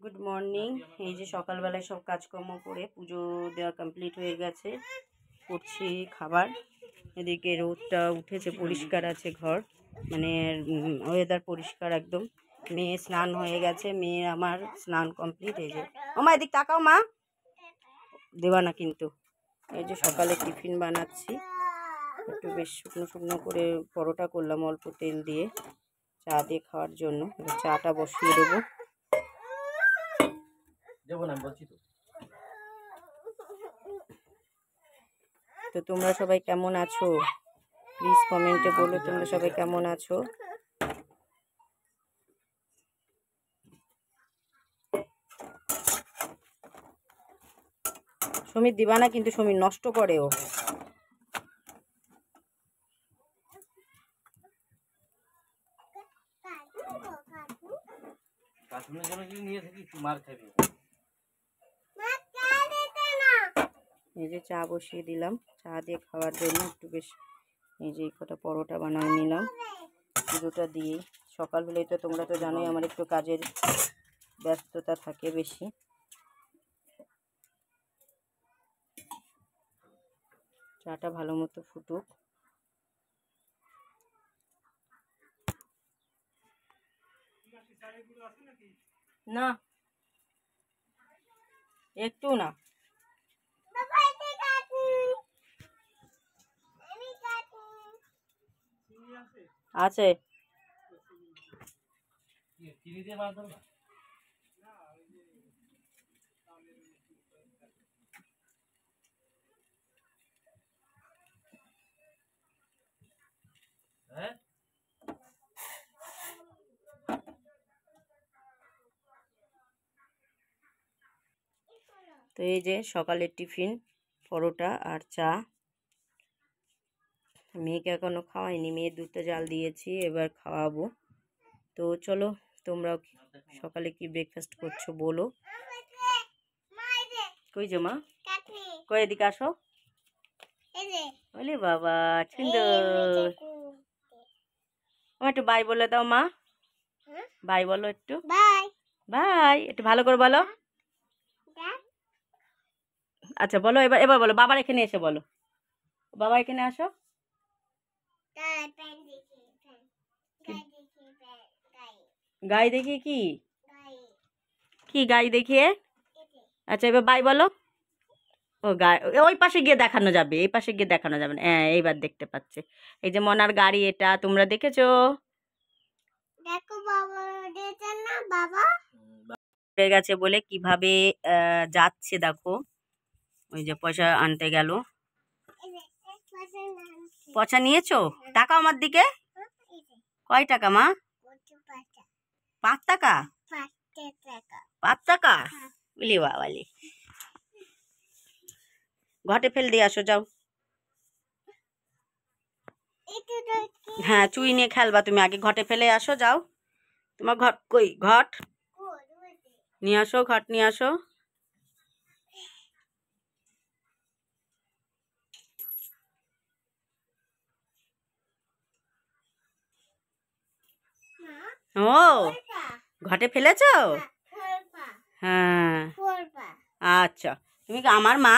Good morning. এই যে সকালবেলায় সব কাজকর্ম করে পুজো দেওয়া কমপ্লিট হয়ে গেছে, করছি খাবার। এদিকে রোদটা উঠেছে, পরিষ্কার আছে ঘর, মানে ওয়েদার পরিষ্কার একদম। মেয়ে স্নান হয়ে গেছে, মেয়ে আমার স্নান কমপ্লিট। এই যে মা এদিক তাকাও, মা দেওয়া না কিন্তু। এই যে সকালে টিফিন বানাচ্ছি, একটু বেশ শুকনো শুকনো করে পরোটা করলাম অল্প তেল দিয়ে, চা দিয়ে খাওয়ার জন্য। চাটা বসিয়ে দেবো। তো তোমরা সবাই কেমন আছো প্লিজ কমেন্টে বলো, তোমরা সবাই কেমন আছো। সমীর দিবা না কিন্তু, সমীর নষ্ট করে ও। এই যে চা বসিয়ে দিলাম, চা দিয়ে খাওয়ার জন্য একটু বেশ। এই যে কটা পরোটা বানিয়ে নিলাম পুজোটা দিয়ে। সকাল হলেই তো তোমরা তো জানোই আমার একটু কাজের ব্যস্ততা থাকে বেশি। চাটা ভালো মতো ফুটুক। না একটু না, আছে তো এই যে সকালের টিফিন পরোটা আর চা। মেয়েকে এখনো খাওয়াইনি, মেয়ের দুধটা জাল দিয়েছি, এবার খাওয়াবো। তো চলো তোমরাও সকালে কি ব্রেকফাস্ট করছো বলো। কই যে মা, কই এদিকে আসো। বলে বাবা সুন্দর। একটু বাই বলে দাও মা, বাই বলো একটু, বাই একটু ভালো করে বলো। আচ্ছা বলো, এবার এবার বলো, বাবার এখানে এসে বলো, বাবা এখানে আসো। গাই দেখিয়ে কি, কি গাই দেখিয়ে? আচ্ছা এবার বাই বলো। ও গাই ওই পাশে গিয়ে দেখানো যাবে, এই পাশে গিয়ে দেখানো যাবে না। হ্যাঁ এইবার দেখতে পাচ্ছে। এই যে মনার গাড়ি, এটা তোমরা দেখেছো? দেখো বাবা, না বাবা হয়ে গেছে বলে কিভাবে যাচ্ছে দেখো। ওই যে পয়সা আনতে গেল। পয়সা নিয়েছো? টাকা আমার দিকে কয় টাকা মা? 5 টাকা? 5 টাকা? বলি বাবালি, ঘটে ফেল দিয়ে আসো যাও। হ্যাঁ চুই নিয়ে খেলবা তুমি, আগে ঘটে ফেলে আসো যাও। তোমার ঘট কই? ঘট নিয়ে আসো, ঘট নিয়ে আসো। ও ঘটে ফেলেছো? হ্যাঁ আচ্ছা। তুমি কি আমার মা?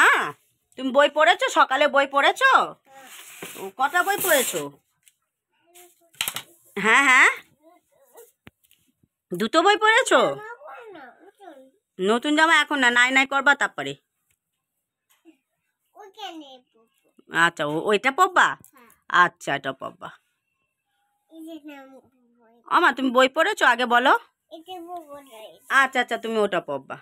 তুমি বই পড়েছো? সকালে বই পড়েছো? কটা বই পড়েছো? হ্যাঁ হ্যাঁ, দুটো বই পড়েছো? নতুন জামা এখন না, নাই নাই করবা তারপরে। আচ্ছা ওইটা পড়বা? আচ্ছা এটা পড়বা। আমা তুমি বই পড়েছো আগে বলো। আচ্ছা আচ্ছা তুমি ওটা পড়বা।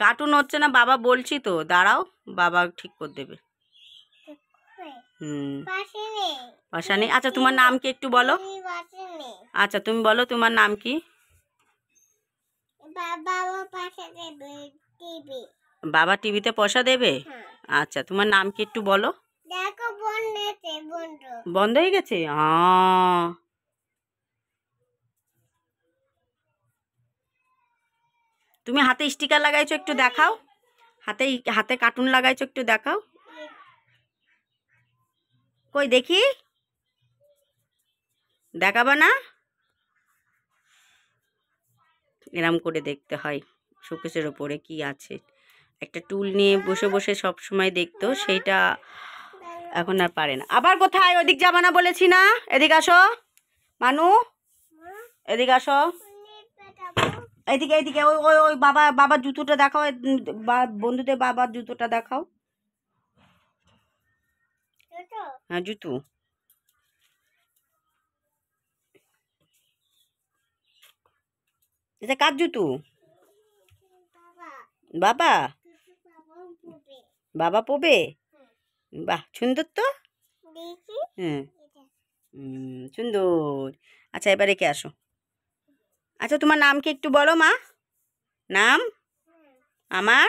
কার্টুন হচ্ছে না বাবা, বলছি তো দাঁড়াও, বাবা ঠিক করে দেবে। পাশা নেই? আচ্ছা তোমার নাম কি একটু বলো। আচ্ছা তুমি বলো তোমার নাম কি? বাবা টিভিতে পয়সা দেবে? আচ্ছা তোমার নাম কি একটু বলো। বন্ধ হয়ে গেছে? তুমি হাতে স্টিকার লাগাইছো, একটু দেখাও। হাতে হাতে কার্টুন লাগাইছো, একটু দেখাও। কই দেখি, দেখাবা না? এরম করে দেখতে হয় শোকেসের ওপরে কি আছে। একটা টুল নিয়ে বসে বসে সব সময় দেখতো, সেইটা এখন আর পারে না। আবার কোথায়? ওদিক যাবা না বলেছি না? এদিক আসো মানু, এদিক আসো, এইদিকে এইদিকে। ওই ওই ওই বাবার জুতোটা দেখাও, বন্ধুদের বাবার জুতোটা দেখাও। হ্যাঁ জুতো। এটা কার জুতো? বাবা বাবা পবে? বাহ সুন্দর তো। হ্যাঁ সুন্দর। আচ্ছা এবার রেখে আসো। আচ্ছা তোমার নাম কি একটু বলো মা? নাম আমার?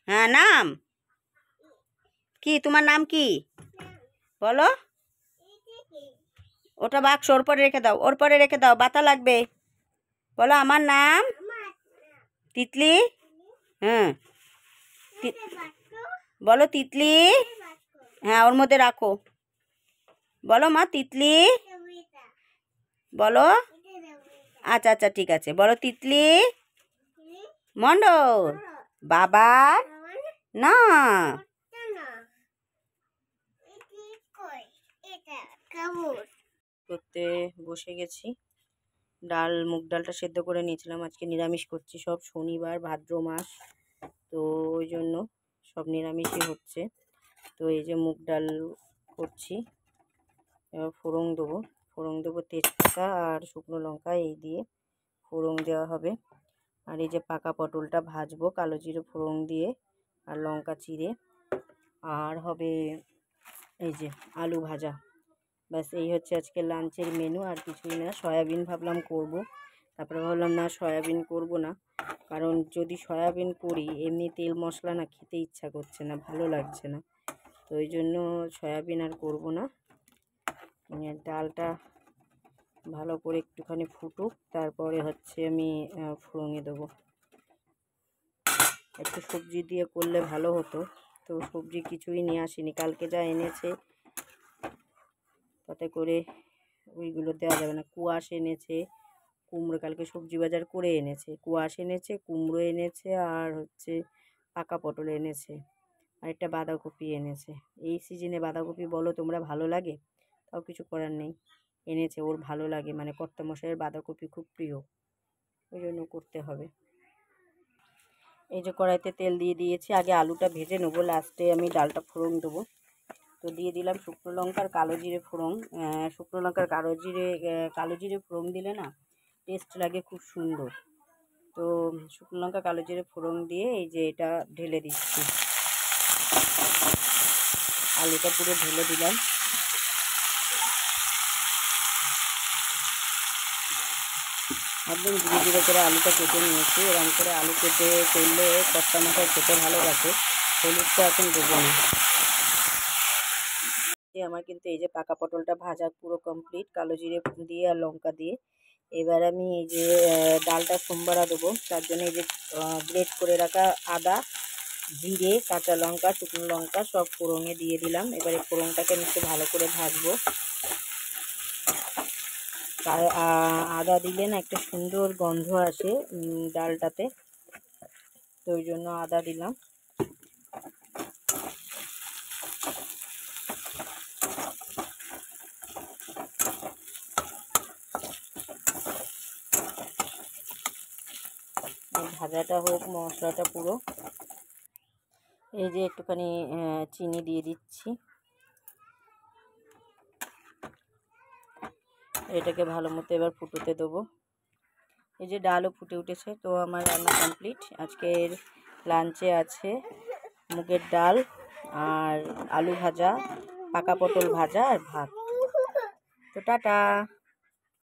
হ্যাঁ নাম কি? তোমার নাম কি বলো? ওটা বাক্স, ওর পরে রেখে দাও, ওর পরে রেখে দাও, বাতা লাগবে। বলো আমার নাম তিতলি। হ্যাঁ বলো তিতলি। হ্যাঁ ওর মধ্যে রাখো। বলো মা তিতলি বলো। আচ্ছা আচ্ছা ঠিক আছে, বলো তিতলি মণ্ডল বাবার না। করতে বসে গেছি। ডাল, মুগ ডালটা সেদ্ধ করে নিয়েছিলাম, আজকে নিরামিষ করছি, সব শনিবার, ভাদ্র মাস, তো ওই জন্য সব নিরামিষই হচ্ছে। তো এই যে মুগ ডাল করছি, এবার ফোড়ন দেবো। ফোড়ন দেবো তেজপাতা আর শুকনো লঙ্কা, এই দিয়ে ফোড়ন দেওয়া হবে। আর এই যে পাকা পটলটা ভাজবো কালো জিরে ফোড়ন দিয়ে আর লঙ্কা চিড়ে। আর হবে এই যে আলু ভাজা। ব্যাস এই হচ্ছে আজকে লাঞ্চের মেনু, আর কিছুই না। সয়াবিন ভাবলাম করব, তারপরে ভাবলাম না সয়াবিন করব না, কারণ যদি সয়াবিন করি এমনি তেল মশলা না খেতে ইচ্ছা করছে না, ভালো লাগছে না, তো ওই জন্য সয়াবিন আর করব না। ডালটা ভালো করে একটুখানি ফুটুক, তারপরে হচ্ছে আমি ফোড়নে দেবো। একটু সবজি দিয়ে করলে ভালো হতো, তো সবজি কিছুই নিয়ে আসিনি, কালকে যা এনেছে তাতে করে ওইগুলো দেওয়া যাবে না। কুয়াশ এনেছে, কুমড়ো, কালকে সবজি বাজার করে এনেছে, কুয়াশ এনেছে, কুমড়ো এনেছে, আর হচ্ছে পাকা পটল এনেছে, আর একটা বাঁধাকপি এনেছে। এই সিজনে বাঁধাকপি বলো তোমরা ভালো লাগে? তাও কিছু করার নেই, এনেছে, ওর ভালো লাগে, মানে কর্তামশাইয়ের বাঁধাকপি খুব প্রিয়, ওই জন্য করতে হবে। এই যে কড়াইতে তেল দিয়ে দিয়েছি, আগে আলুটা ভেজে নেবো, লাস্টে আমি ডালটা ফোড়ন দেবো। তো দিয়ে দিলাম শুকনো লঙ্কার কালো জিরে ফোড়ন। শুকনো লঙ্কার কালো জিরে ফোড়ন দিলে না টেস্ট লাগে খুব সুন্দর। তো শুকনো লঙ্কা কালো জিরে ফোড়ন দিয়ে এই যে এটা ঢেলে দিচ্ছি, আলুটা পুরো ঢেলে দিলাম। একদম ধীরে ধীরে করে আলুটা কেটে নিয়েছি, এরকম করে আলু কেটে করলে কর্তা মাথায় খেতে ভালোবাসে। হলুদটা এখন দেবো না। আমার কিন্তু এই যে পাকা পটলটা ভাজা পুরো কমপ্লিট, কালো জিরে দিয়ে আর লঙ্কা দিয়ে। এবার আমি এই যে ডালটা সোমবারা দেবো, তার জন্য এই যে গ্রেট করে রাখা আদা, জিরে, কাঁচা লঙ্কা, শুকনো লঙ্কা সব ফোড়নে দিয়ে দিলাম। এবারে ফোড়নটাকে আমি একটু ভালো করে ভাজবো। আদা দিলে না একটা সুন্দর গন্ধ আসে ডালটাতে, তো ওই জন্য আদা দিলাম। ভাজাটা হোক মশলাটা পুরো। এই যে একটুখানি চিনি দিয়ে দিচ্ছি, এটাকে ভালো মতো এবার ফুটোতে দেবো। এই যে ডালও ফুটে উঠেছে, তো আমার রান্না কমপ্লিট। আজকের লাঞ্চে আছে মুগের ডাল আর আলু ভাজা, পাকা পটল ভাজা আর ভাত। তো টাটা।